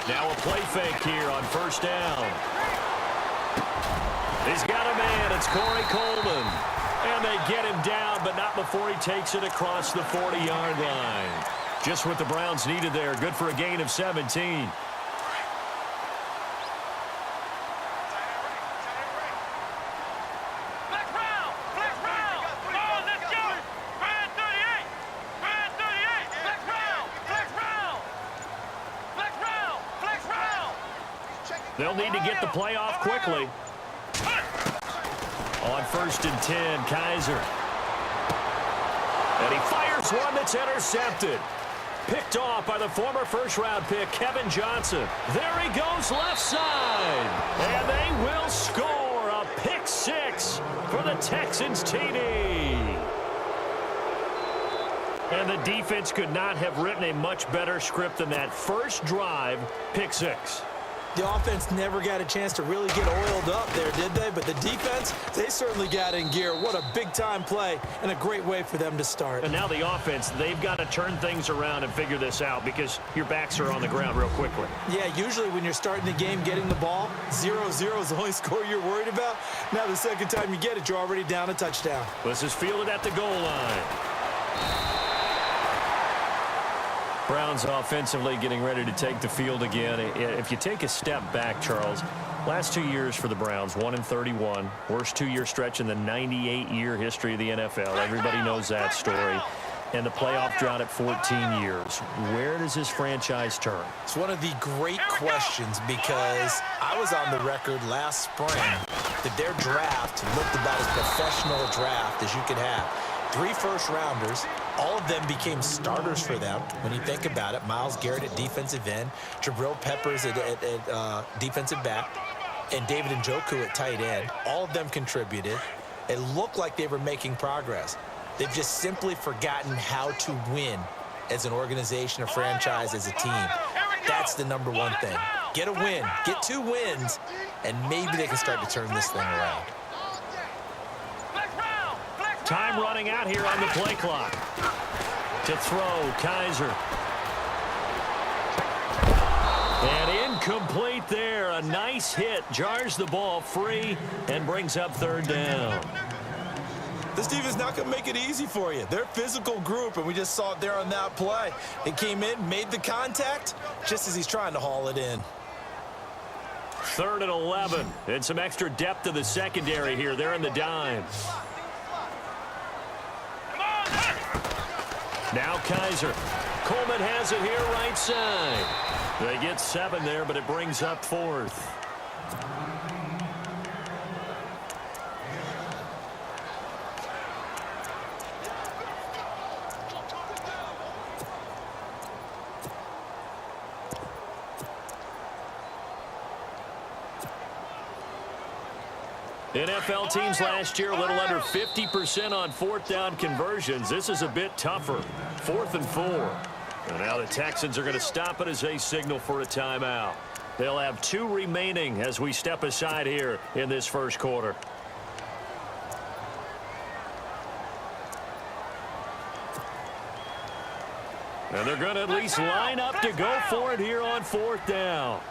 Now a play fake here on first down. He's got a man. It's Corey Coleman. And they get him down, but not before he takes it across the 40-yard line. Just what the Browns needed there. Good for a gain of 17. They'll need to get the play off quickly. On first and 10, Kaiser. And he fires one that's intercepted. Picked off by the former first-round pick, Kevin Johnson. There he goes left side. And they will score a pick six for the Texans TD. And the defense could not have written a much better script than that first drive, pick six. The offense never got a chance to really get oiled up there, did they? But the defense, they certainly got in gear. What a big-time play and a great way for them to start. And now the offense, they've got to turn things around and figure this out because your backs are on the ground real quickly. Yeah, usually when you're starting the game getting the ball, 0-0 is the only score you're worried about. Now the second time you get it, you're already down a touchdown. This is fielded at the goal line. Browns offensively getting ready to take the field again. If you take a step back, Charles, last 2 years for the Browns, 1-31, worst two-year stretch in the 98-year history of the NFL. Everybody knows that story. And the playoff drought at 14 years. Where does this franchise turn? It's one of the great questions because I was on the record last spring that their draft looked about as professional a draft as you could have. 3 first-rounders. All of them became starters for them. When you think about it, Myles Garrett at defensive end, Jabril Peppers at defensive back, and David Njoku at tight end. All of them contributed. It looked like they were making progress. They've just simply forgotten how to win as an organization, a franchise, as a team. That's the number one thing. Get a win. Get 2 wins, and maybe they can start to turn this thing around. Time running out here on the play clock. To throw, Kaiser. And incomplete there. A nice hit. Jars the ball free and brings up third down. This defense not going to make it easy for you. They're a physical group, and we just saw it there on that play. He came in, made the contact, just as he's trying to haul it in. 3rd and 11. And some extra depth to the secondary here. They're in the dime. Now Kaiser. Coleman has it here right side. They get 7 there, but it brings up 4th. NFL teams last year a little under 50% on 4th down conversions. This is a bit tougher. 4th and 4. And now the Texans are going to stop it as they signal for a timeout. They'll have 2 remaining as we step aside here in this first quarter. And they're going to at least line up to go for it here on 4th down.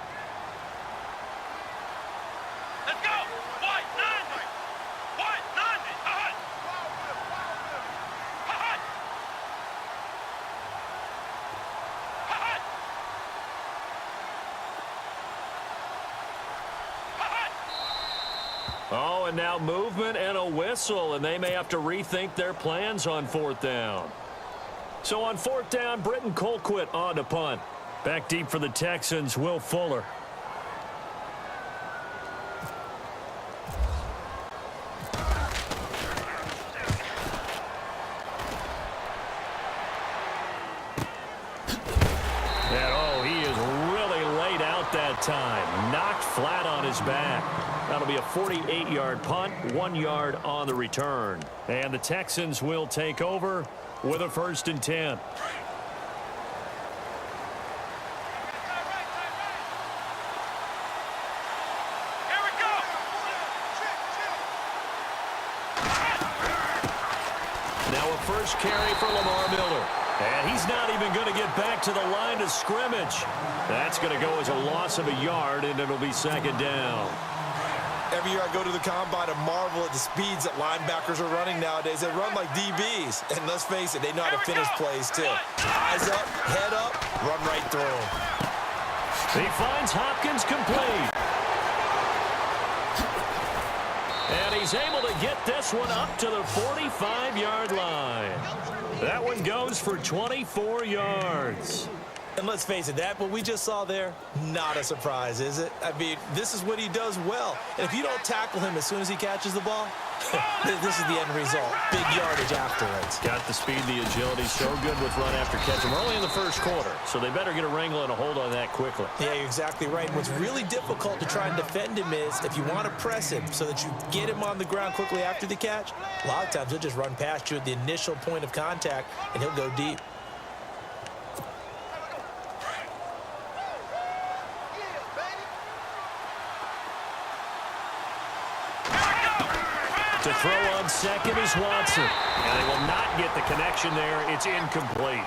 Oh, and now movement and a whistle, and they may have to rethink their plans on 4th down. So on 4th down, Britton Colquitt on to punt. Back deep for the Texans, Will Fuller. And oh, he is really laid out that time. Knocked flat on his back. That'll be a 48-yard punt, 1 yard on the return. And the Texans will take over with a 1st and 10. Now a first carry for Lamar Miller. And he's not even going to get back to the line of scrimmage. That's going to go as a loss of a yard, and it'll be second down. Every year I go to the combine and marvel at the speeds that linebackers are running nowadays. They run like DBs. And let's face it, they know how to finish plays too. Eyes up, head up, run right through them. He finds Hopkins complete. And he's able to get this one up to the 45-yard line. That one goes for 24 yards. And let's face it, that what we just saw there, not a surprise, is it? I mean, this is what he does well. And if you don't tackle him as soon as he catches the ball, this is the end result. Big yardage afterwards. Got the speed, the agility, so good with run after catch. And we're only in the first quarter, so they better get a wrangle and a hold on that quickly. Yeah, you're exactly right. And what's really difficult to try and defend him is if you want to press him so that you get him on the ground quickly after the catch, a lot of times he'll just run past you at the initial point of contact, and he'll go deep. To throw on second is Watson. And they will not get the connection there. It's incomplete.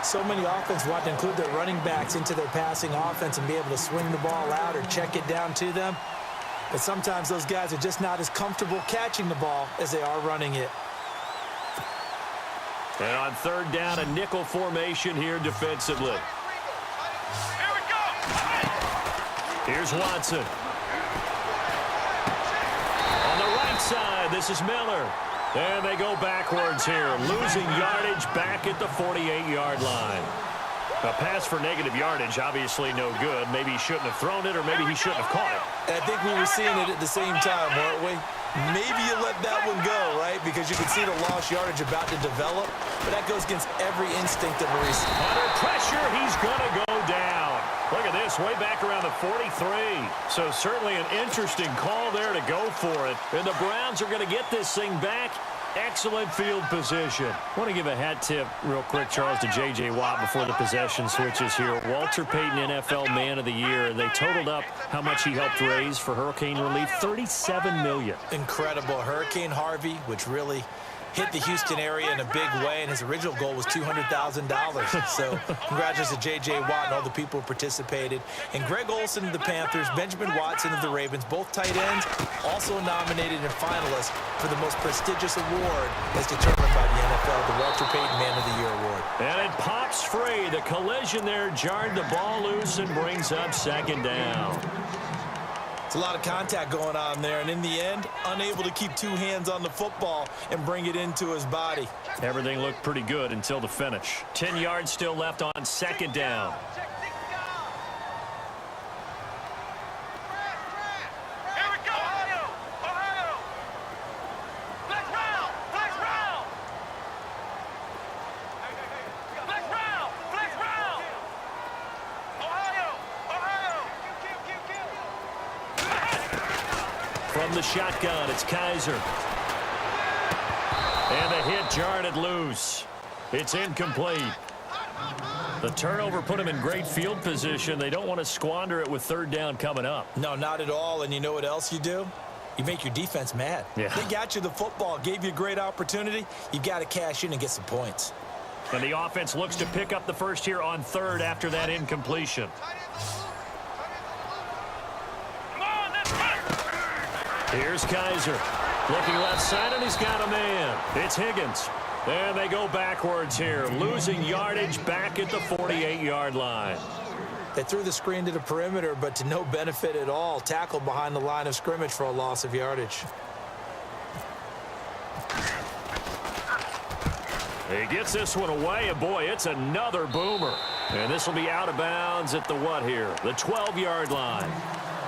So many offenses want to include their running backs into their passing offense and be able to swing the ball out or check it down to them. But sometimes those guys are just not as comfortable catching the ball as they are running it. And on third down, a nickel formation here defensively. Here we go. Here's Watson. On the right side, this is Miller. And they go backwards here, losing yardage back at the 48-yard line. A pass for negative yardage, obviously no good. Maybe he shouldn't have thrown it, or maybe he shouldn't have caught it. And I think we were seeing it at the same time, weren't we? Maybe you let that one go, right? Because you can see the lost yardage about to develop. But that goes against every instinct of a receiver. Under pressure, he's going to go down. Look at this, way back around the 43. So certainly an interesting call there to go for it. And the Browns are going to get this thing back. Excellent field position. I want to give a hat tip real quick, Charles, to J.J. Watt before the possession switches here. Walter Payton, NFL Man of the Year. They totaled up how much he helped raise for hurricane relief, $37 million. Incredible. Hurricane Harvey, which really hit the Houston area in a big way, and his original goal was $200,000. So congratulations to J.J. Watt and all the people who participated. And Greg Olsen of the Panthers, Benjamin Watson of the Ravens, both tight ends, also nominated and finalists for the most prestigious award as determined by the NFL, the Walter Payton Man of the Year Award. And it pops free. The collision there jarred the ball loose and brings up second down. A lot of contact going on there, and in the end, unable to keep two hands on the football and bring it into his body. Everything looked pretty good until the finish. 10 yards still left on second down. Here we go. Ohio. Flex round. Flex round. Flex round. Flex round. Ohio. From the shotgun, it's Kaiser. And the hit jarred it loose. It's incomplete. The turnover put him in great field position. They don't want to squander it with third down coming up. No, not at all. And you know what else you do? You make your defense mad. Yeah. They got you the football, gave you a great opportunity. You've got to cash in and get some points. And the offense looks to pick up the first here on third after that incompletion. Here's Kaiser. Looking left side, and he's got a man. It's Higgins. And they go backwards here, losing yardage back at the 48-yard line. They threw the screen to the perimeter, but to no benefit at all. Tackled behind the line of scrimmage for a loss of yardage. He gets this one away, and boy, it's another boomer. And this will be out of bounds at the what here? The 12-yard line.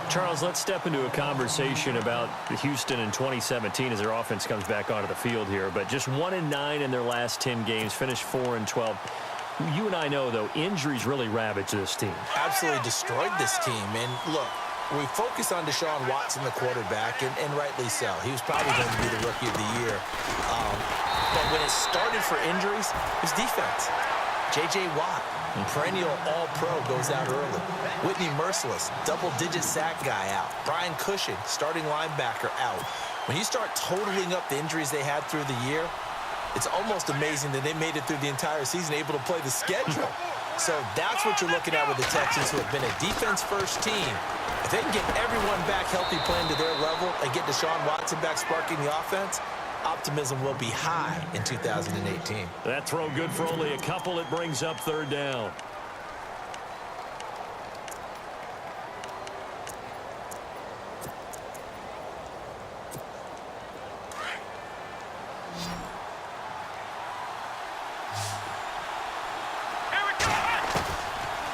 Charles, let's step into a conversation about Houston in 2017 as their offense comes back onto the field here. But just 1-9 in their last 10 games, finished 4-12. You and I know, though, injuries really ravage this team. Absolutely destroyed this team. And look, we focus on Deshaun Watson, the quarterback, and rightly so. He was probably going to be the rookie of the year. But when it started for injuries, it was defense. J.J. Watt, perennial all-pro, goes out early. Whitney Merciless, double-digit sack guy out. Brian Cushing, starting linebacker, out. When you start totaling up the injuries they had through the year, It's almost amazing that they made it through the entire season able to play the schedule. So that's what you're looking at with the Texans, who have been a defense-first team. If they can get everyone back healthy playing to their level and get Deshaun Watson back sparking the offense, optimism will be high in 2018. That throw good for only a couple. It brings up third down.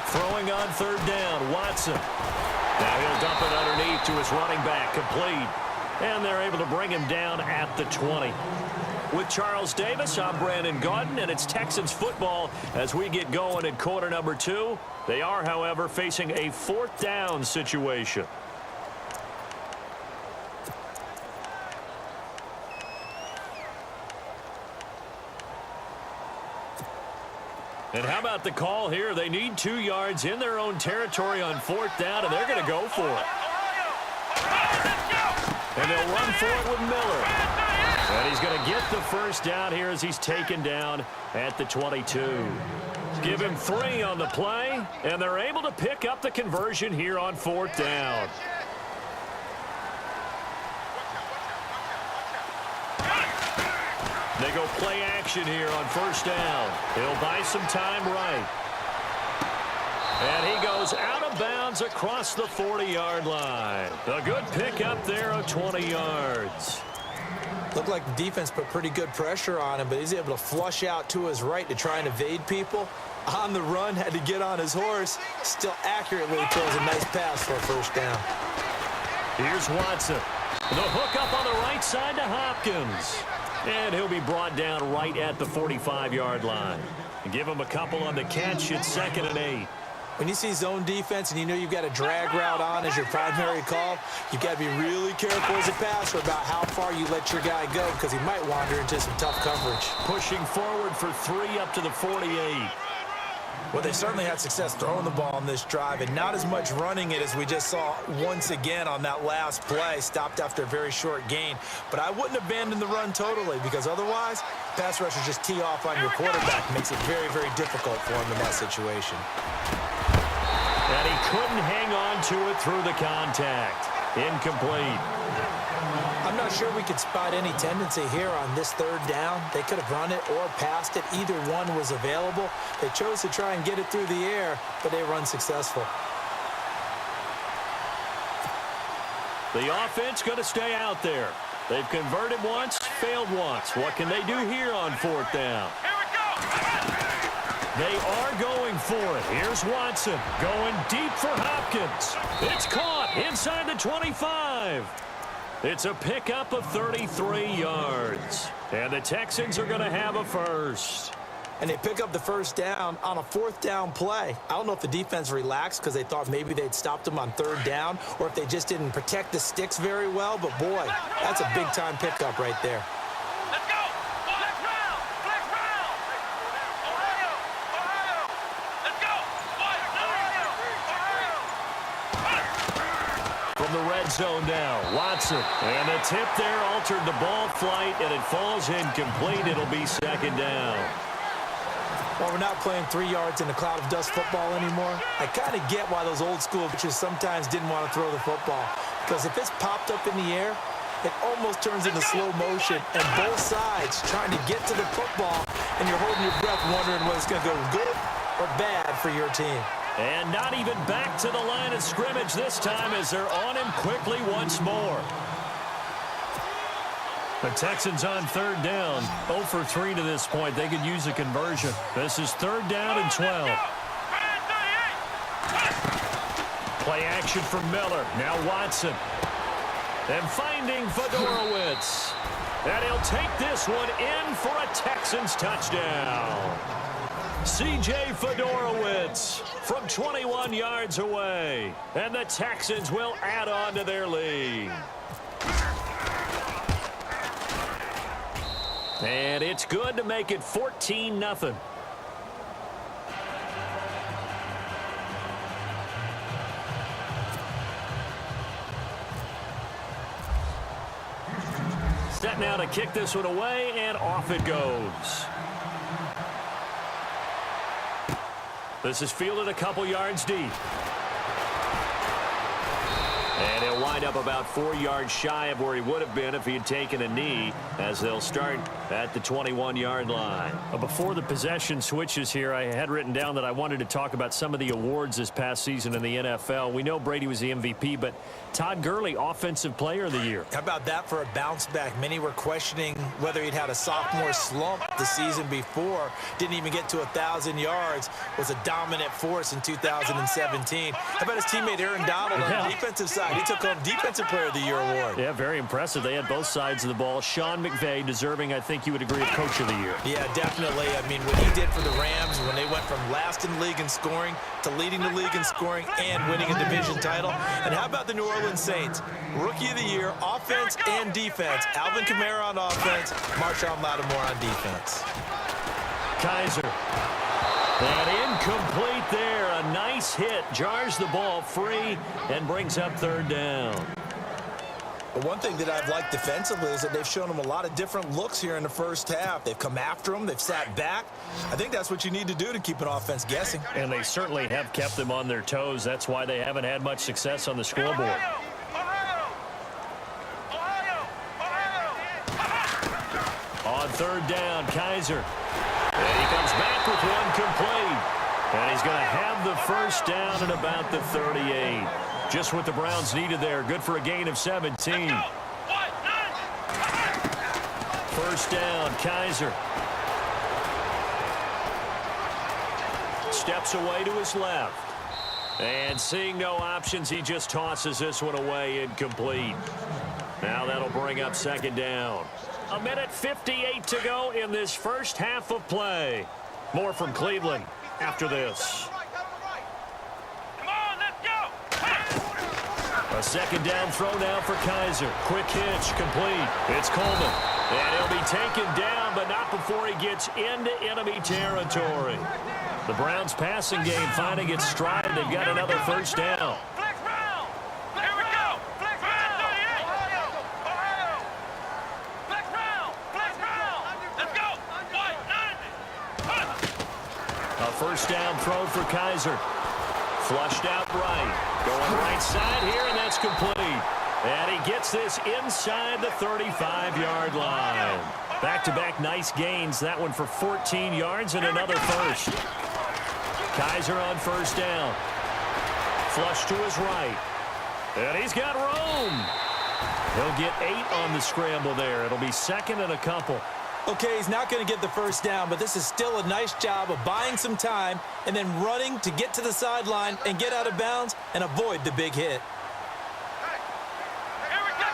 Throwing on third down, Watson. Now he'll dump it underneath to his running back, complete. And they're able to bring him down at the 20. With Charles Davis, I'm Brandon Gaudin, and it's Texans football as we get going in quarter number 2. They are, however, facing a fourth down situation. And how about the call here? They need 2 yards in their own territory on fourth down, and they're going to go for it. And they'll run for it with Miller. And he's going to get the first down here as he's taken down at the 22. Give him 3 on the play, and they're able to pick up the conversion here on fourth down. They go play action here on first down. He'll buy some time right. And he goes out of bounds across the 40-yard line. A good pickup there of 20 yards. Looked like the defense put pretty good pressure on him, but he's able to flush out to his right to try and evade people. On the run, had to get on his horse. Still accurately throws a nice pass for a first down. Here's Watson. The hook up on the right side to Hopkins. And he'll be brought down right at the 45-yard line. Give him a couple on the catch. It's 2nd and 8. When you see zone defense and you know you've got a drag route on as your primary call, you've got to be really careful as a passer about how far you let your guy go because he might wander into some tough coverage. Pushing forward for 3 up to the 48. Well, they certainly had success throwing the ball on this drive and not as much running it as we just saw once again on that last play. Stopped after a very short gain. But I wouldn't abandon the run totally because otherwise, pass rushers just tee off on your quarterback. Makes it very, very difficult for him in that situation. And he couldn't hang on to it through the contact. Incomplete. I'm not sure we could spot any tendency here on this third down. They could have run it or passed it. Either one was available. They chose to try and get it through the air, but they were unsuccessful. The offense going to stay out there. They've converted once, failed once. What can they do here on fourth down? Here we go. They are going for it. Here's Watson going deep for Hopkins. It's caught inside the 25. It's a pickup of 33 yards. And the Texans are going to have a first. And they pick up the first down on a fourth down play. I don't know if the defense relaxed because they thought maybe they'd stopped them on third down or if they just didn't protect the sticks very well. But, boy, that's a big-time pickup right there. Let's go. Flex round. Flex round. Ohio. Ohio. Let's go. Ohio. Ohio. From the red zone now, Watson. And the tip there altered the ball flight, and it falls incomplete. It'll be second down. Well, we're not playing 3 yards in a cloud of dust football anymore. I kind of get why those old school coaches sometimes didn't want to throw the football. Because if it's popped up in the air, it almost turns into slow motion. And both sides trying to get to the football, and you're holding your breath wondering whether it's going to go good or bad for your team. And not even back to the line of scrimmage this time as they're on him quickly once more. The Texans on third down, 0 for 3 to this point. They could use a conversion. This is third down and 12. Play action from Miller. Now Watson. And finding Fedorowicz. And he'll take this one in for a Texans touchdown. C.J. Fedorowicz from 21 yards away. And the Texans will add on to their lead. And it's good to make it 14-0. set now to kick this one away, and off it goes. This is fielded a couple yards deep. And he'll wind up about 4 yards shy of where he would have been if he had taken a knee, as they'll start at the 21-yard line. Before the possession switches here, I had written down that I wanted to talk about some of the awards this past season in the NFL. We know Brady was the MVP, but Todd Gurley, Offensive Player of the Year. How about that for a bounce back? Many were questioning whether he'd had a sophomore slump the season before. Didn't even get to 1,000 yards. Was a dominant force in 2017. How about his teammate Aaron Donald on the defensive side? He took home Defensive Player of the Year award. Yeah, very impressive. They had both sides of the ball. Sean McVay deserving, I think you would agree, of Coach of the Year. Yeah, definitely. I mean, what he did for the Rams when they went from last in the league in scoring to leading the league in scoring and winning a division title. And how about the New Orleans Saints? Rookie of the Year, offense and defense. Alvin Kamara on offense, Marshawn Lattimore on defense. Kaiser. And incomplete there. A nice hit. Jars the ball free and brings up third down. But one thing that I've liked defensively is that they've shown them a lot of different looks here in the first half. They've come after them. They've sat back. I think that's what you need to do to keep an offense guessing. And they certainly have kept them on their toes. That's why they haven't had much success on the scoreboard. On third down, Kaiser. And he comes back with one complete. And he's going to have the first down at about the 38. Just what the Browns needed there. Good for a gain of 17. First down, Kaiser. Steps away to his left. And seeing no options, he just tosses this one away, incomplete. Now that'll bring up second down. 1:58 to go in this first half of play. More from Cleveland after this. Come on, let's go. A second down throw now for Kaiser. Quick hitch, complete. It's Coleman. And he'll be taken down, but not before he gets into enemy territory. The Browns passing game finding its stride. They've got another first down. Flex round. Here we go. Flex round. Ohio. Flex round. Flex round. Let's go. White 90. A first down throw for Kaiser. Flushed out right. Going right side here, and that's complete. And he gets this inside the 35-yard line. Back-to-back nice gains. That one for 14 yards and another first. Kaiser on first down. Flush to his right. And he's got room. He'll get 8 on the scramble there. It'll be second and a couple. Okay, he's not going to get the first down, but this is still a nice job of buying some time and then running to get to the sideline and get out of bounds and avoid the big hit. Here we go.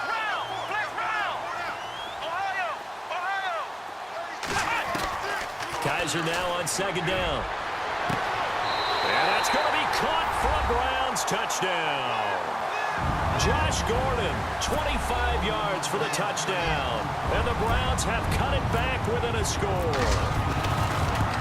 Flex round. Ohio. Kaiser now on second down. And that's going to be caught for a Browns touchdown. Josh Gordon, 25 yards for the touchdown. And the Browns have cut it back within a score.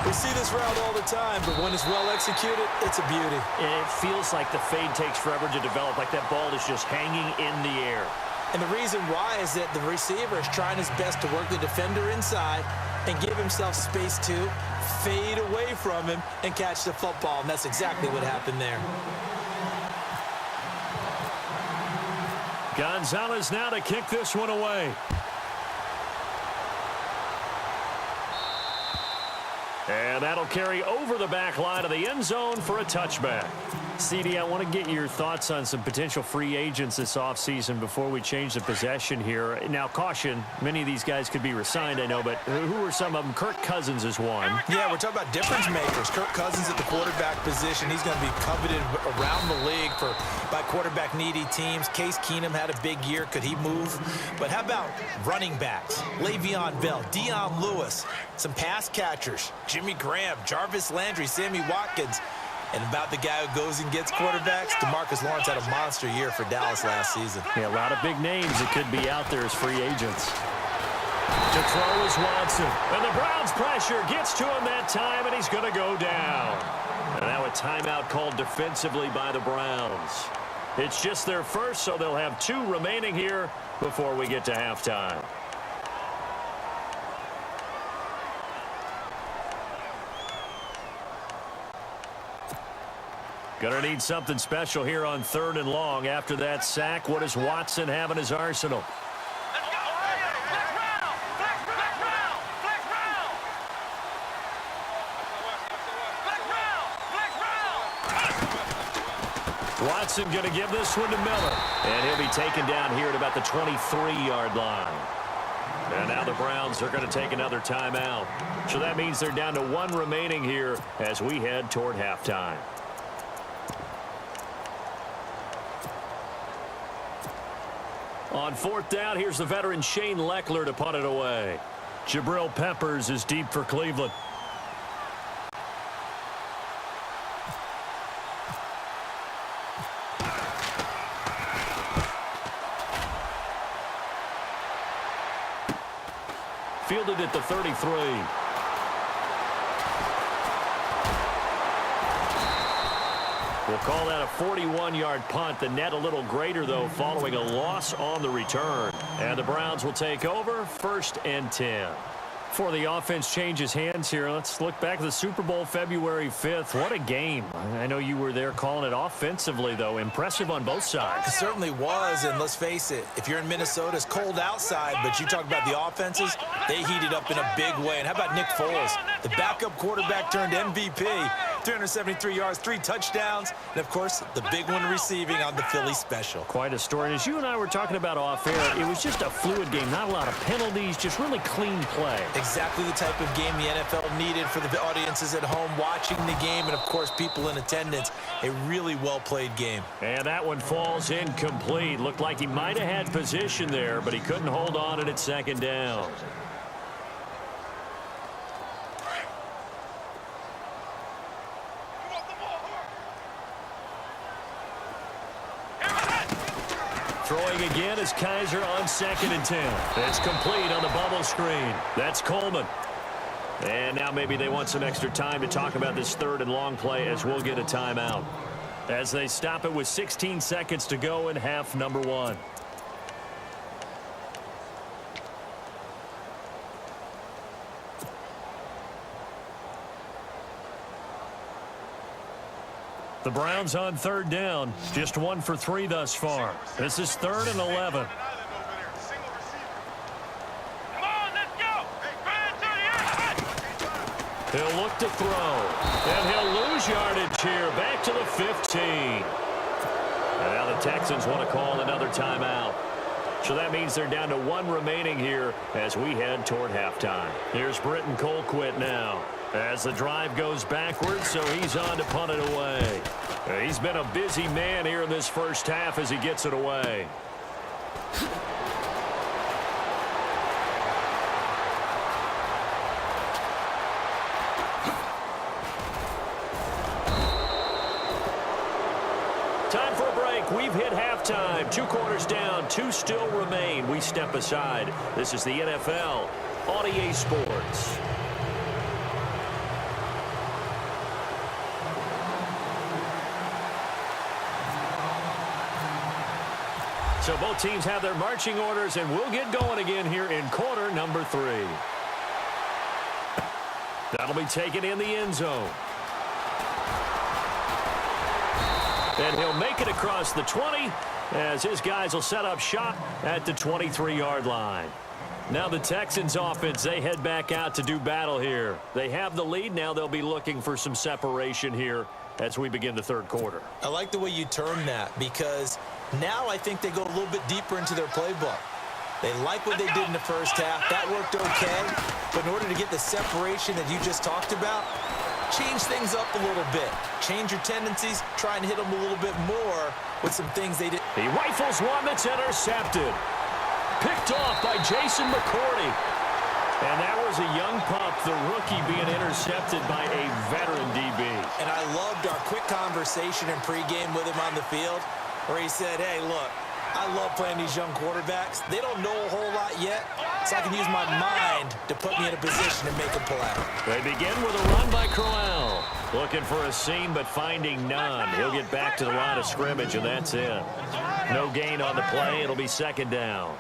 We see this route all the time, but when it's well executed, it's a beauty. It feels like the fade takes forever to develop, like that ball is just hanging in the air. And the reason why is that the receiver is trying his best to work the defender inside and give himself space to fade away from him and catch the football, and that's exactly what happened there. Gonzalez now to kick this one away. And that'll carry over the back line of the end zone for a touchback. CD, I want to get your thoughts on some potential free agents this offseason before we change the possession here. Now, caution, many of these guys could be re-signed, I know, but who are some of them? Kirk Cousins is one. Yeah, we're talking about difference makers. Kirk Cousins at the quarterback position. He's going to be coveted around the league by quarterback-needy teams. Case Keenum had a big year. Could he move? But how about running backs? Le'Veon Bell, Dion Lewis, some pass catchers, Jimmy Graham, Jarvis Landry, Sammy Watkins. And about the guy who goes and gets quarterbacks, DeMarcus Lawrence had a monster year for Dallas last season. Yeah, a lot of big names that could be out there as free agents. To throw is Watson. And the Browns pressure gets to him that time, and he's going to go down. And now a timeout called defensively by the Browns. It's just their first, so they'll have 2 remaining here before we get to halftime. Going to need something special here on 3rd and long. After that sack, what does Watson have in his arsenal? Let's go. Flex round. Flex round. Flex round. Flex round. Flex round. Watson going to give this one to Miller. And he'll be taken down here at about the 23-yard line. And now the Browns are going to take another timeout. So that means they're down to 1 remaining here as we head toward halftime. On 4th down, here's the veteran Shane Leckler to punt it away. Jabril Peppers is deep for Cleveland. Fielded at the 33. We'll call that a 41-yard punt. The net a little greater, though, following a loss on the return. And the Browns will take over 1st and 10. Before the offense changes hands here, let's look back at the Super Bowl February 5th. What a game. I know you were there calling it offensively, though. Impressive on both sides. It certainly was, and let's face it, if you're in Minnesota, it's cold outside, but you talk about the offenses, they heated up in a big way. And how about Nick Foles, the backup quarterback turned MVP, 373 yards, 3 touchdowns, and, of course, the big one receiving on the Philly special. Quite a story. And as you and I were talking about off-air, it was just a fluid game, not a lot of penalties, just really clean play. Exactly the type of game the NFL needed for the audiences at home watching the game and, of course, people in attendance. A really well-played game. And that one falls incomplete. Looked like he might have had position there, but he couldn't hold on it at 2nd down. Throwing again is Kaiser on 2nd and 10. It's complete on the bubble screen. That's Coleman. And now maybe they want some extra time to talk about this 3rd and long play as we'll get a timeout. As they stop it with 16 seconds to go in half number 1. The Browns on 3rd down. Just 1 for 3 thus far. This is 3rd and 11. Come on, let's go. He'll look to throw. And he'll lose yardage here. Back to the 15. And now the Texans want to call another timeout. So that means they're down to 1 remaining here as we head toward halftime. Here's Britton Colquitt now. As the drive goes backwards, so he's on to punt it away. He's been a busy man here in this first half as he gets it away. Time for a break. We've hit halftime. 2 quarters down, 2 still remain. We step aside. This is the NFL on EA Sports. So both teams have their marching orders, and we'll get going again here in quarter number 3. That'll be taken in the end zone. And he'll make it across the 20 as his guys will set up shop at the 23-yard line. Now the Texans offense, they head back out to do battle here. They have the lead. Now they'll be looking for some separation here as we begin the 3rd quarter. I like the way you term that because now I think they go a little bit deeper into their playbook. They like what they did in the first half. That worked okay. But in order to get the separation that you just talked about, change things up a little bit. Change your tendencies. Try and hit them a little bit more with some things they did. He rifles one that's intercepted. Picked off by Jason McCourty. And that was a young pup, the rookie, being intercepted by a veteran DB. And I loved our quick conversation in pregame with him on the field where he said, hey, look, I love playing these young quarterbacks. They don't know a whole lot yet, so I can use my mind to put me in a position to make a play. They begin with a run by Crowell. Looking for a seam, but finding none. He'll get back to the line of scrimmage, and that's it. No gain on the play. It'll be 2nd down.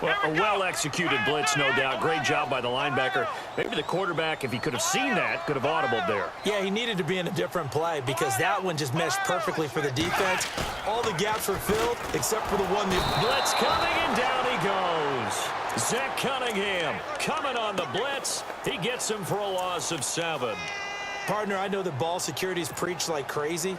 Well, a well-executed blitz, no doubt. Great job by the linebacker. Maybe the quarterback, if he could have seen that, could have audibled there. Yeah, he needed to be in a different play because that one just meshed perfectly for the defense. All the gaps were filled except for the one. Blitz coming, and down he goes. Zach Cunningham coming on the blitz. He gets him for a loss of 7. Partner, I know that ball security is preached like crazy,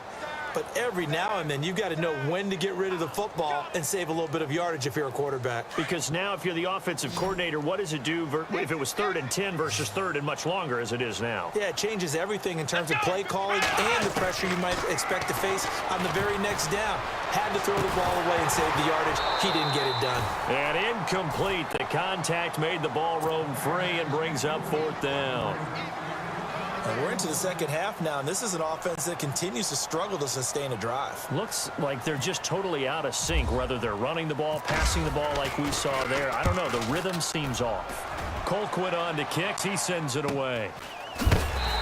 but every now and then you've got to know when to get rid of the football and save a little bit of yardage if you're a quarterback. Because now if you're the offensive coordinator, what does it do if it was 3rd and 10 versus 3rd and much longer as it is now? Yeah, it changes everything in terms of play calling and the pressure you might expect to face on the very next down. Had to throw the ball away and save the yardage. He didn't get it done. And incomplete. The contact made the ball roam free and brings up 4th down. We're into the second half now, and this is an offense that continues to struggle to sustain a drive. Looks like they're just totally out of sync, whether they're running the ball, passing the ball like we saw there. I don't know. The rhythm seems off. Colquitt on to kicks. He sends it away.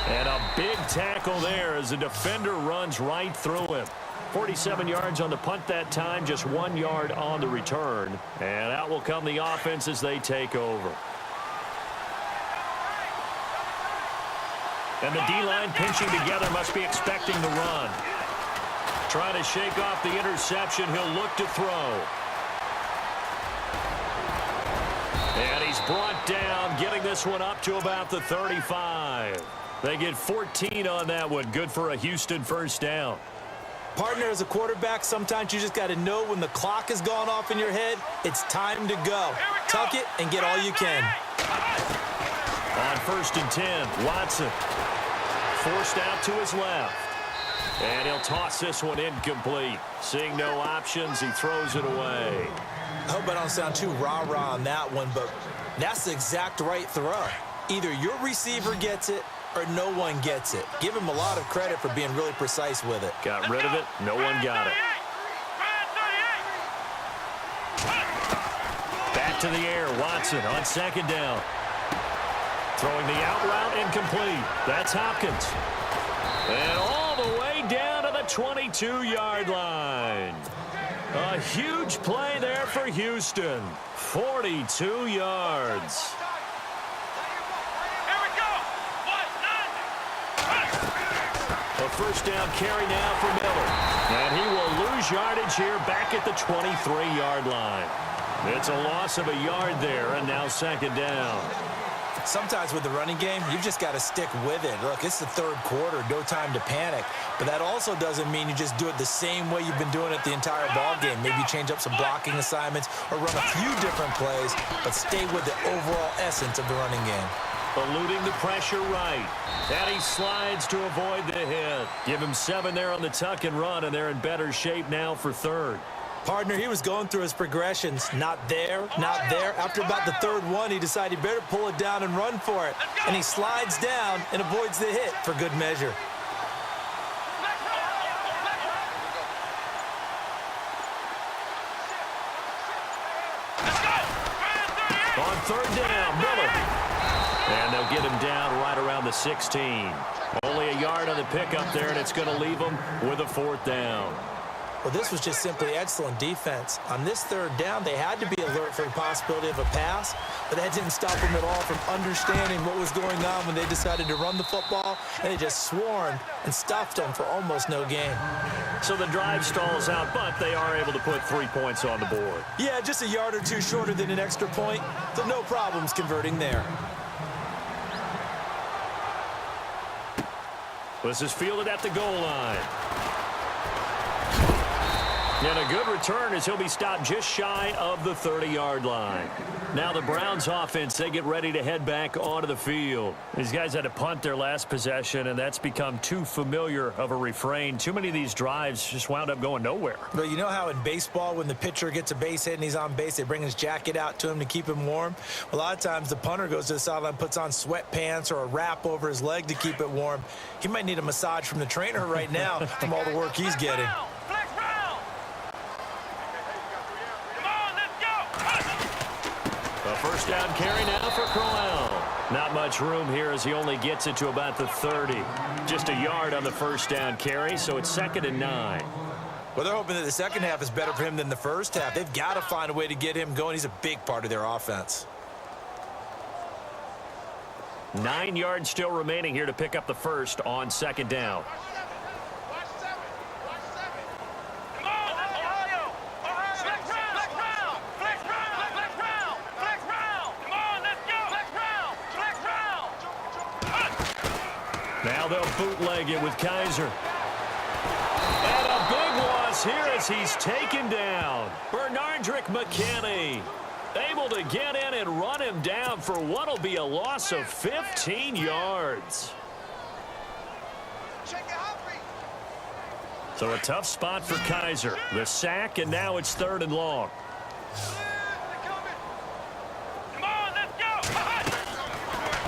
And a big tackle there as the defender runs right through him. 47 yards on the punt that time, just 1 yard on the return. And out will come the offense as they take over. And the D-line pinching together, must be expecting the run. Trying to shake off the interception. He'll look to throw. And he's brought down, getting this one up to about the 35. They get 14 on that one. Good for a Houston first down. Partner, as a quarterback, sometimes you just got to know when the clock has gone off in your head, it's time to go. Tuck it and get all you can. On 1st and 10, Watson forced out to his left. And he'll toss this one incomplete. Seeing no options, he throws it away. I hope I don't sound too rah-rah on that one, but that's the exact right throw. Either your receiver gets it or no one gets it. Give him a lot of credit for being really precise with it. Got rid of it. No one got it. Back to the air. Watson on 2nd down. Throwing the out route, incomplete. That's Hopkins. And all the way down to the 22-yard line. A huge play there for Houston. 42 yards. A first down carry now for Miller. And he will lose yardage here back at the 23-yard line. It's a loss of a yard there, and now 2nd down. Sometimes with the running game, you've just got to stick with it. Look, it's the 3rd quarter, no time to panic. But that also doesn't mean you just do it the same way you've been doing it the entire ball game. Maybe change up some blocking assignments or run a few different plays, but stay with the overall essence of the running game. Eluding the pressure right. And he slides to avoid the hit. Give him 7 there on the tuck and run, and they're in better shape now for 3rd. Partner, he was going through his progressions. Not there, not there. After about the 3rd one, he decided he better pull it down and run for it. And he slides down and avoids the hit for good measure. On 3rd down, Miller. And they'll get him down right around the 16. Only a yard on the pickup there, and it's going to leave him with a 4th down. Well, this was just simply excellent defense. On this 3rd down, they had to be alert for the possibility of a pass, but that didn't stop them at all from understanding what was going on when they decided to run the football, and they just swarmed and stuffed them for almost no gain. So the drive stalls out, but they are able to put 3 points on the board. Yeah, just a yard or two shorter than an extra point, so no problems converting there. This is fielded at the goal line. And a good return as he'll be stopped just shy of the 30-yard line. Now the Browns offense, they get ready to head back onto the field. These guys had to punt their last possession, and that's become too familiar of a refrain. Too many of these drives just wound up going nowhere. But you know how in baseball, when the pitcher gets a base hit and he's on base, they bring his jacket out to him to keep him warm? A lot of times the punter goes to the sideline, puts on sweatpants or a wrap over his leg to keep it warm. He might need a massage from the trainer right now from all the work he's getting. A first down carry now for Crowell. Not much room here as he only gets it to about the 30. Just a yard on the first down carry, so it's 2nd and 9. Well, they're hoping that the second half is better for him than the first half. They've got to find a way to get him going. He's a big part of their offense. 9 yards still remaining here to pick up the first on 2nd down. Now they'll bootleg it with Kaiser. And a big loss here as he's taken down. Bernardrick McKinney able to get in and run him down for what will be a loss of 15 yards. So a tough spot for Kaiser. The sack, and now it's 3rd and long.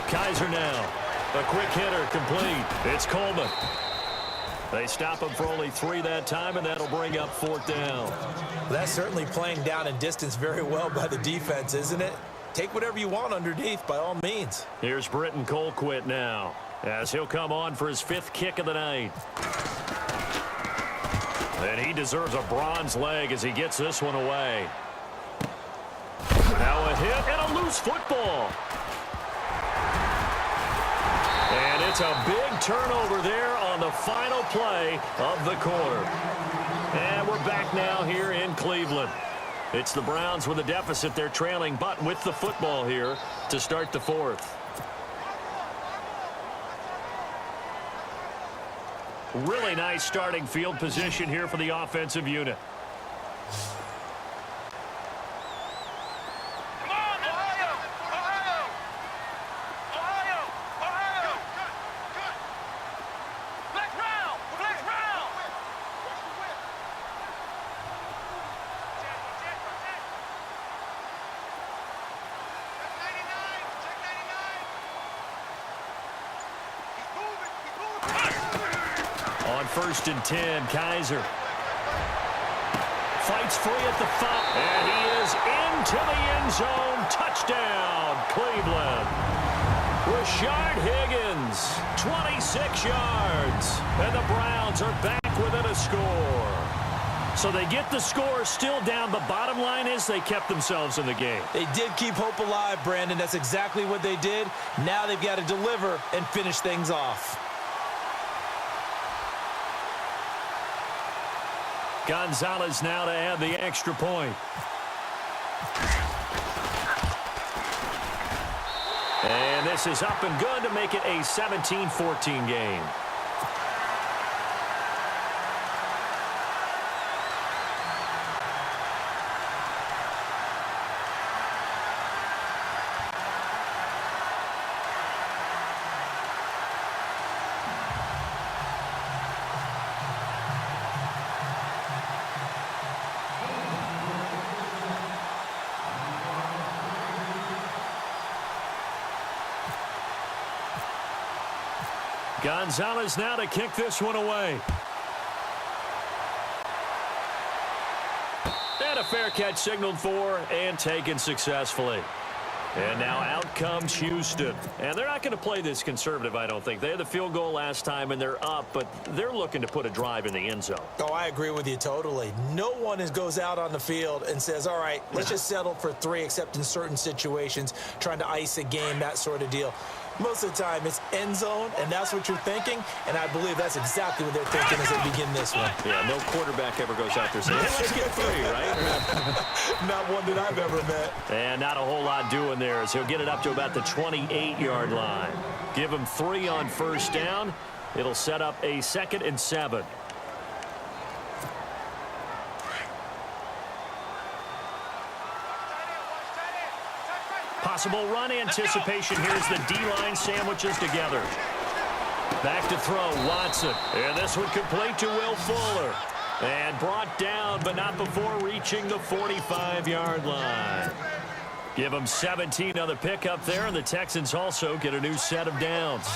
Kaiser now. A quick hitter complete. It's Coleman. They stop him for only 3 that time, and that'll bring up 4th down. That's certainly playing down in distance very well by the defense, isn't it? Take whatever you want underneath, by all means. Here's Britton Colquitt now, as he'll come on for his 5th kick of the night. And he deserves a bronze leg as he gets this one away. Now a hit and a loose football. And it's a big turnover there on the final play of the quarter. And we're back now here in Cleveland. It's the Browns with a deficit. They're trailing, but with the football here to start the 4th. Really nice starting field position here for the offensive unit. On 1st and 10, Kaiser fights free at the 5, and he is into the end zone. Touchdown, Cleveland. Rashard Higgins, 26 yards, and the Browns are back within a score. So they get the score still down, but bottom line is they kept themselves in the game. They did keep hope alive, Brandon. That's exactly what they did. Now they've got to deliver and finish things off. Gonzalez now to add the extra point. And this is up and good to make it a 17-14 game. Gonzalez now to kick this one away. And a fair catch signaled for and taken successfully. And now out comes Houston. And they're not going to play this conservative, I don't think. They had the field goal last time, and they're up, but they're looking to put a drive in the end zone. Oh, I agree with you totally. No one goes out on the field and says, all right, let's just settle for 3, except in certain situations, trying to ice a game, that sort of deal. Most of the time, it's end zone, and that's what you're thinking, and I believe that's exactly what they're thinking as they begin this one. Yeah, no quarterback ever goes out there saying, hey, let's get 3, right? Not one that I've ever met. And not a whole lot doing there as he'll get it up to about the 28-yard line. Give him 3 on 1st down. It'll set up a 2nd and 7. Possible run anticipation. Here's the D-line sandwiches together. Back to throw, Watson. And this one complete to Will Fuller. And brought down, but not before reaching the 45-yard line. Give them 17 on the pickup there, and the Texans also get a new set of downs.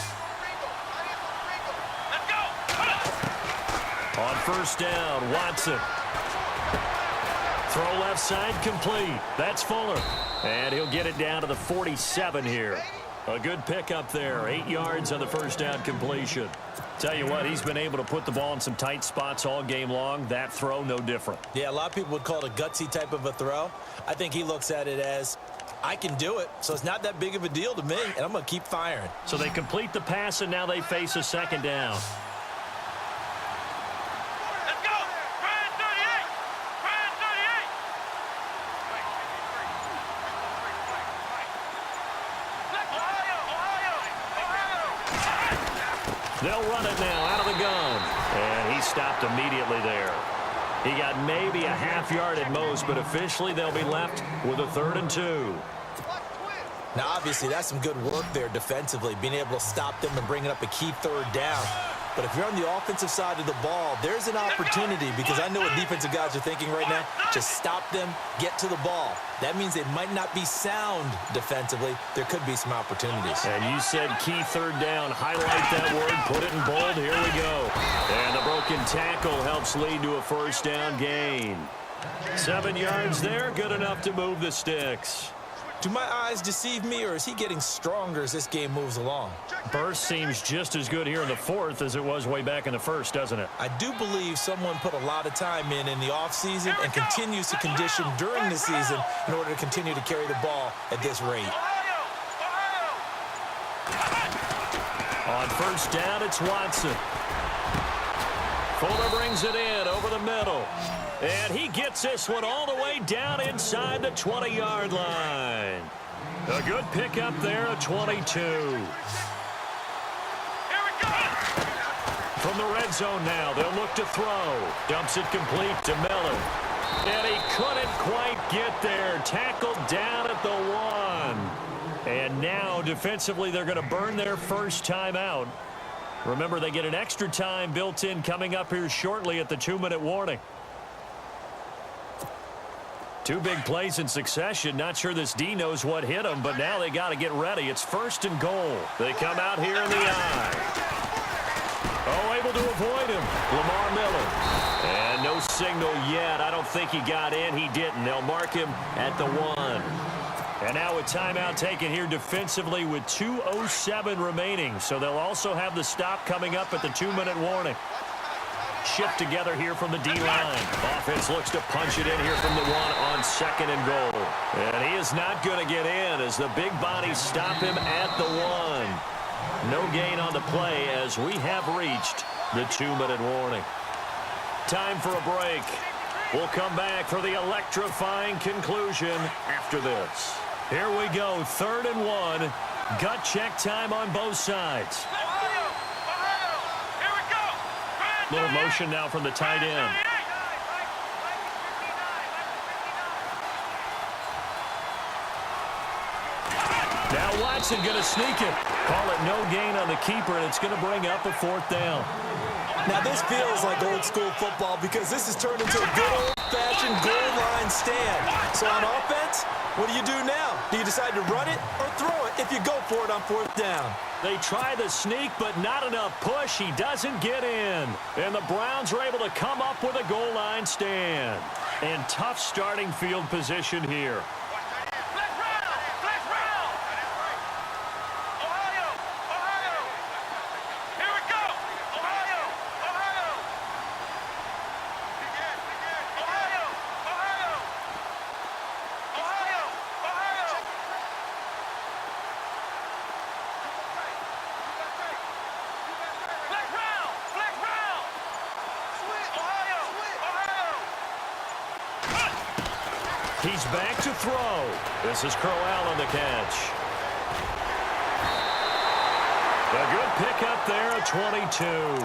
On 1st down, Watson. Throw left side complete. That's Fuller. And he'll get it down to the 47 here. A good pickup there. 8 yards on the 1st down completion. Tell you what, he's been able to put the ball in some tight spots all game long. That throw, no different. Yeah, a lot of people would call it a gutsy type of a throw. I think he looks at it as, I can do it, so it's not that big of a deal to me, and I'm going to keep firing. So they complete the pass, and now they face a second down. Let's go! Brian 38! Brian 38! Ohio! Ohio! Ohio! They'll run it now out of the gun. And he stopped immediately there. He got maybe a half yard at most, but officially they'll be left with a 3rd and 2. Now, obviously, that's some good work there defensively, being able to stop them and bringing up a key 3rd down. But if you're on the offensive side of the ball, there's an opportunity, because I know what defensive guys are thinking right now. Just stop them, get to the ball. That means they might not be sound defensively. There could be some opportunities. And you said key 3rd down. Highlight that word. Put it in bold. Here we go. And the broken tackle helps lead to a 1st down gain. 7 yards there. Good enough to move the sticks. Do my eyes deceive me, or is he getting stronger as this game moves along? Burst seems just as good here in the 4th as it was way back in the 1st, doesn't it? I do believe someone put a lot of time in the offseason and continues to condition during the season in order to continue to carry the ball at this rate. On 1st down, it's Watson. Fuller brings it in over the middle. And he gets this one all the way down inside the 20-yard line. A good pickup there at 22. From the red zone now, they'll look to throw. Dumps it complete to Miller. And he couldn't quite get there. Tackled down at the 1. And now, defensively, they're going to burn their first time out. Remember, they get an extra time built in coming up here shortly at the 2-minute warning. 2 big plays in succession. Not sure this D knows what hit him, but now they got to get ready. It's 1st and goal. They come out here in the eye. Oh, able to avoid him. Lamar Miller. And no signal yet. I don't think he got in. He didn't. They'll mark him at the 1. And now a timeout taken here defensively with 2:07 remaining. So they'll also have the stop coming up at the 2-minute warning. Shift together here from the D-line. Offense looks to punch it in here from the 1 on 2nd and goal. And he is not going to get in as the big bodies stop him at the 1. No gain on the play as we have reached the 2-minute warning. Time for a break. We'll come back for the electrifying conclusion after this. Here we go, 3rd and 1. Gut check time on both sides. Little motion now from the tight end. Now Watson going to sneak it. Call it no gain on the keeper, and it's going to bring up a 4th down. Now this feels like old school football, because this has turned into a good old-fashioned goal line stand. So on offense, what do you do now? Do you decide to run it or throw it if you go for it on 4th down? They try the sneak, but not enough push. He doesn't get in. And the Browns are able to come up with a goal line stand. And tough starting field position here. He's back to throw. This is Crowell on the catch. A good pickup there at 22.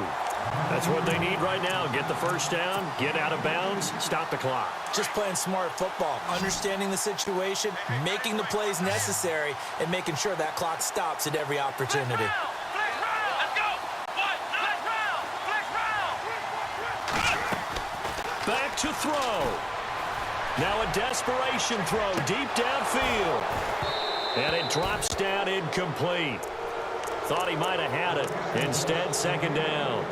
That's what they need right now. Get the 1st down, get out of bounds, stop the clock. Just playing smart football, understanding the situation, making the plays necessary, and making sure that clock stops at every opportunity. Back to throw. Now a desperation throw deep downfield. And it drops down incomplete. Thought he might have had it. Instead, 2nd down.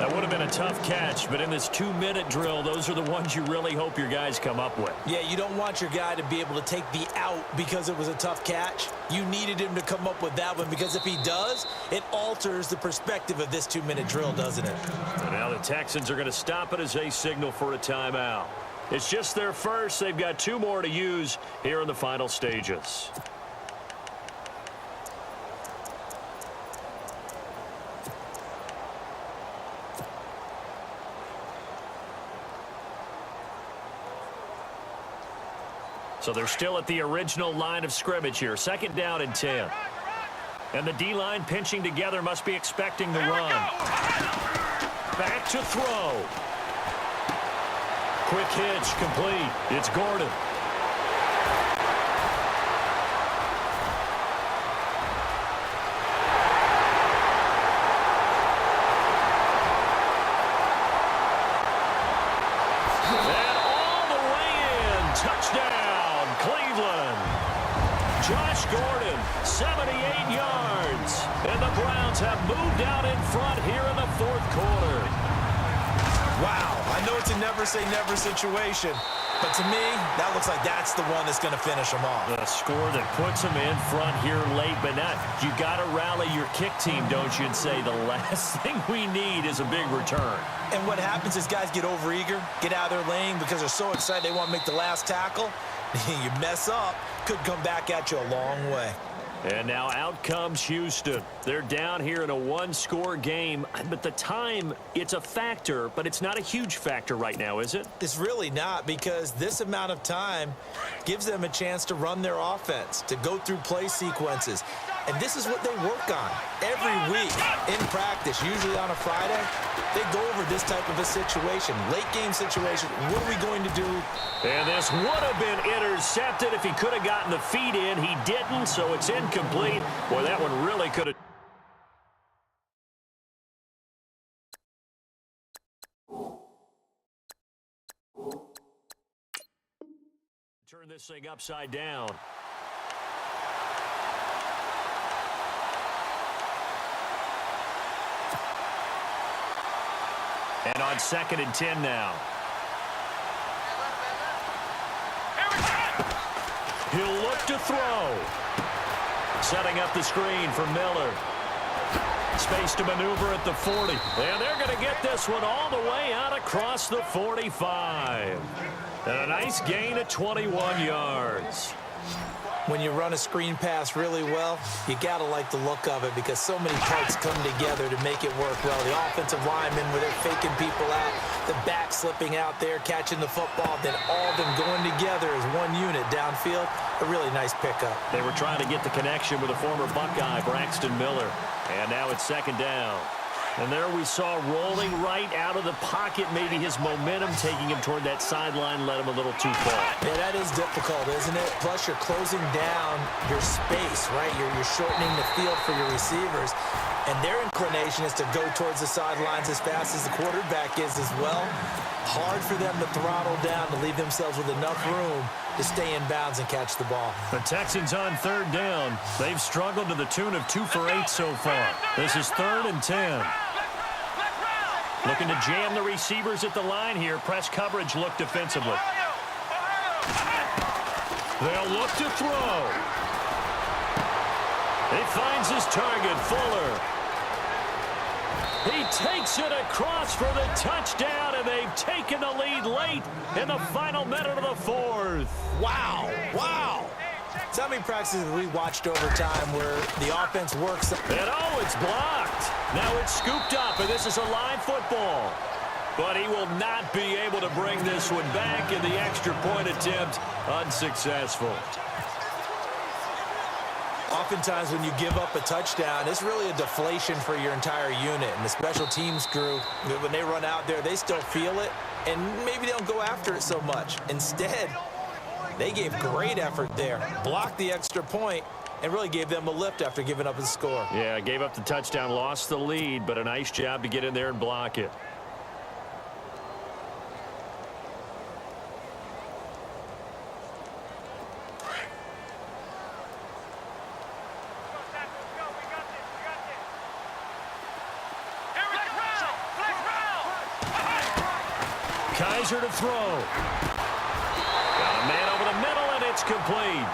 That would have been a tough catch, but in this 2-minute drill, those are the ones you really hope your guys come up with. Yeah, you don't want your guy to be able to take the out because it was a tough catch. You needed him to come up with that one because if he does, it alters the perspective of this 2-minute drill, doesn't it? And now the Texans are going to stop it as they signal for a timeout. It's just their first. They've got 2 more to use here in the final stages. So they're still at the original line of scrimmage here. 2nd down and 10. And the D-line pinching together must be expecting the run. Back to throw. Quick hitch, complete. It's Gordon. And all the way in. Touchdown, Cleveland. Josh Gordon, 78 yards. And the Browns have moved out in front here in the 4th quarter. Wow, I know it's a never-say-never situation, but to me, that looks like that's the one that's going to finish them off. The score that puts them in front here late, but not. You got to rally your kick team, don't you, and say the last thing we need is a big return. And what happens is guys get overeager, get out of their lane because they're so excited they want to make the last tackle. You mess up, could come back at you a long way. And now out comes Houston. They're down here in a 1-score game, but the time, it's a factor, but it's not a huge factor right now, is it? It's really not, because this amount of time gives them a chance to run their offense, to go through play sequences. And this is what they work on every week in practice, usually on a Friday. They go over this type of a situation, late game situation. What are we going to do? And this would have been intercepted if he could have gotten the feet in. He didn't, so it's incomplete. Boy, that one really could have. Turn this thing upside down. And on 2nd and 10 now. He'll look to throw. Setting up the screen for Miller. Space to maneuver at the 40. And they're going to get this one all the way out across the 45. And a nice gain of 21 yards. When you run a screen pass really well, you got to like the look of it because so many parts come together to make it work well. The offensive linemen, where they're faking people out, the back slipping out there, catching the football, then all of them going together as one unit downfield. A really nice pickup. They were trying to get the connection with a former Buckeye, Braxton Miller. And now it's 2nd down. And there we saw rolling right out of the pocket, maybe his momentum taking him toward that sideline led him a little too far. Yeah, that is difficult, isn't it? Plus, you're closing down your space, right? You're shortening the field for your receivers. And their inclination is to go towards the sidelines as fast as the quarterback is as well. Hard for them to throttle down to leave themselves with enough room to stay in bounds and catch the ball. The Texans on 3rd down. They've struggled to the tune of 2 for 8 so far. This is 3rd and 10. Looking to jam the receivers at the line here. Press coverage look defensively. They'll look to throw. He finds his target, Fuller. He takes it across for the touchdown, and they've taken the lead late in the final minute of the 4th. Wow. Wow. So how many practices have we watched over time where the offense works? And oh, it's blocked. Now it's scooped up, and this is a live football. But he will not be able to bring this one back, and the extra point attempt unsuccessful. Oftentimes when you give up a touchdown, it's really a deflation for your entire unit. And the special teams crew, when they run out there, they still feel it, and maybe they don't go after it so much. Instead, they gave great effort there, blocked the extra point, and really gave them a lift after giving up the score. Yeah, gave up the touchdown, lost the lead, but a nice job to get in there and block it. Kaiser to throw. Got a man over the middle, and it's complete.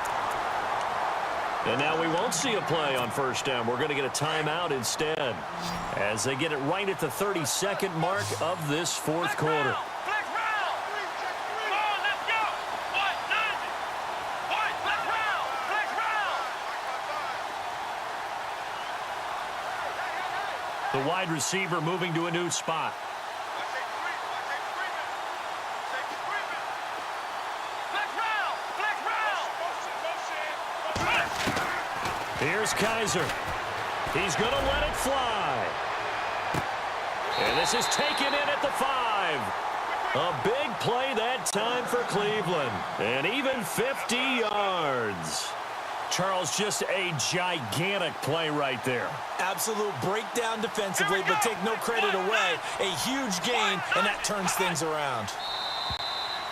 And now we won't see a play on first down. We're going to get a timeout instead as they get it right at the 32nd mark of this fourth quarter. Flex round. Come on, let's go. What? Nothing. What? Flex round. Flex round. The wide receiver moving to a new spot. Here's Kaiser. He's going to let it fly. And this is taken in at the 5. A big play that time for Cleveland. And even 50 yards. Charles, just a gigantic play right there. Absolute breakdown defensively, but take no credit away. A huge gain, and that turns things around.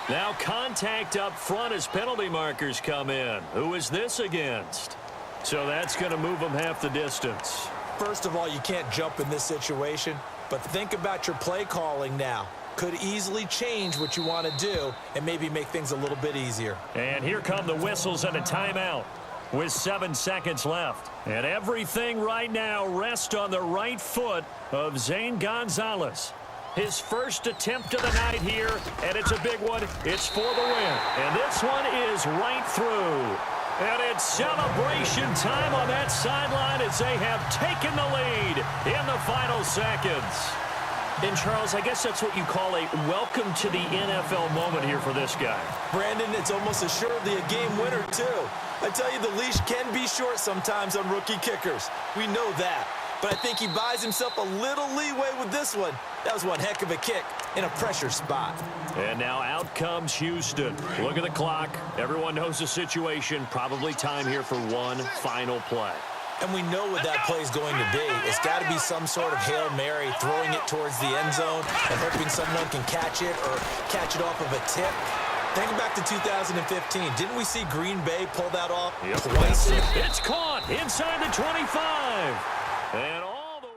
Now contact up front as penalty markers come in. Who is this against? So that's going to move them half the distance. First of all, you can't jump in this situation, but think about your play calling now. Could easily change what you want to do and maybe make things a little bit easier. And here come the whistles and a timeout with 7 seconds left. And everything right now rests on the right foot of Zane Gonzalez. His first attempt of the night here, and it's a big one. It's for the win. And this one is right through. And it's celebration time on that sideline as they have taken the lead in the final seconds. And, Charles, I guess that's what you call a welcome to the NFL moment here for this guy. Brandon, it's almost assuredly a game winner, too. I tell you, the leash can be short sometimes on rookie kickers. We know that. But I think he buys himself a little leeway with this one. That was one heck of a kick in a pressure spot. And now out comes Houston. Look at the clock. Everyone knows the situation. Probably time here for one final play. And we know what that play is going to be. It's got to be some sort of Hail Mary, throwing it towards the end zone and hoping someone can catch it or catch it off of a tip. Think back to 2015. Didn't we see Green Bay pull that off twice? It's caught inside the 25. And all the...